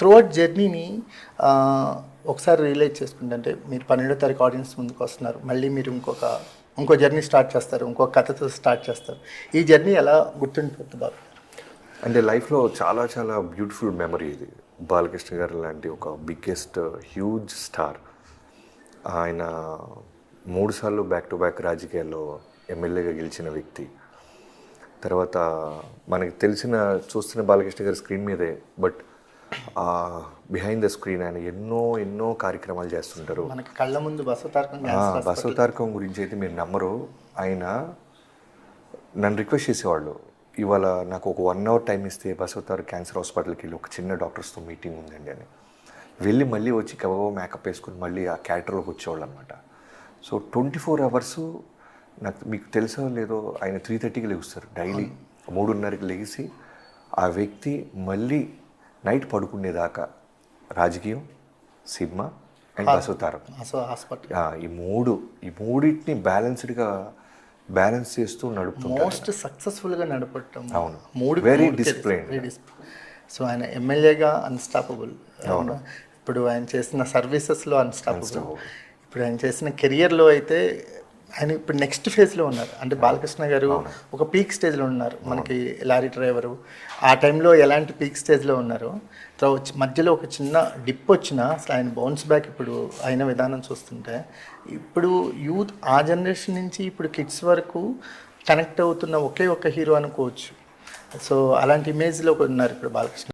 Throughout జర్నీని ఒకసారి realise చేసుకుంటే, అంటే మీరు 12వ తారీఖు ఆడియన్స్ ముందుకు వస్తున్నారు, మళ్ళీ మీరు ఇంకో జర్నీ స్టార్ట్ చేస్తారు, ఇంకో కథతో స్టార్ట్ చేస్తారు. ఈ జర్నీ ఎలా గుర్తుండిపోతుంది బాబు? అంటే లైఫ్లో చాలా చాలా బ్యూటిఫుల్ మెమరీ ఇది. బాలకృష్ణ గారు లాంటి ఒక బిగ్గెస్ట్ హ్యూజ్ స్టార్, ఆయన 3 సార్లు బ్యాక్ టు బ్యాక్ రాజకీయాల్లో ఎమ్మెల్యేగా గెలిచిన వ్యక్తి. తర్వాత మనకి చూస్తున్న బాలకృష్ణ గారి స్క్రీన్ మీదే, బట్ బిహైండ్ ద స్క్రీన్ ఆయన ఎన్నో కార్యక్రమాలు చేస్తుంటారు. మనకి కళ్ళ ముందు బసవతారకం గురించి అయితే మీరు నమ్మరు. ఆయన నన్ను రిక్వెస్ట్ చేసేవాళ్ళు, ఇవాళ నాకు ఒక 1 అవర్ టైం ఇస్తే బసవతారక క్యాన్సర్ హాస్పిటల్కి వెళ్ళి ఒక చిన్న డాక్టర్స్తో మీటింగ్ ఉందండి అని వెళ్ళి మళ్ళీ వచ్చి కబాబో మేకప్ వేసుకుని మళ్ళీ ఆ క్యారెక్టర్లోకి వచ్చేవాళ్ళు అనమాట. సో 24 అవర్స్ నాకు మీకు తెలుసో లేదో ఆయన 3:30కి లేస్తారు డైలీ. 3:30కి లేచి ఆ వ్యక్తి మళ్ళీ నైట్ పడుకునేదాకా రాజకీయం, సినిమా అండ్ బసవతారకం, హాస్పిటల్, ఈ మూడింటిని బ్యాలెన్స్ చేస్తూ నడుపుతుంటారు. మోస్ట్ సక్సెస్ఫుల్గా నడపటం. అవును, వెరీ డిసిప్లైన్. సో ఆయన ఎమ్మెల్యేగా అన్స్టాపబుల్. ఇప్పుడు ఆయన చేసిన సర్వీసెస్లో అన్స్టాపబుల్. ఇప్పుడు ఆయన చేసిన కెరియర్లో అయితే ఆయన ఇప్పుడు నెక్స్ట్ ఫేజ్లో ఉన్నారు. అంటే బాలకృష్ణ గారు ఒక పీక్ స్టేజ్లో ఉన్నారు. మనకి లారీ డ్రైవరు ఆ టైంలో ఎలాంటి పీక్ స్టేజ్లో ఉన్నారు, మధ్యలో ఒక చిన్న డిప్ వచ్చినా అసలు ఆయన బౌన్స్ బ్యాక్ ఇప్పుడు అయిన విధానం చూస్తుంటే, ఇప్పుడు యూత్ ఆ జనరేషన్ నుంచి ఇప్పుడు కిడ్స్ వరకు కనెక్ట్ అవుతున్న ఒకే ఒక హీరో అనుకోవచ్చు. సో అలాంటి ఇమేజ్లో ఉన్నారు ఇప్పుడు బాలకృష్ణ.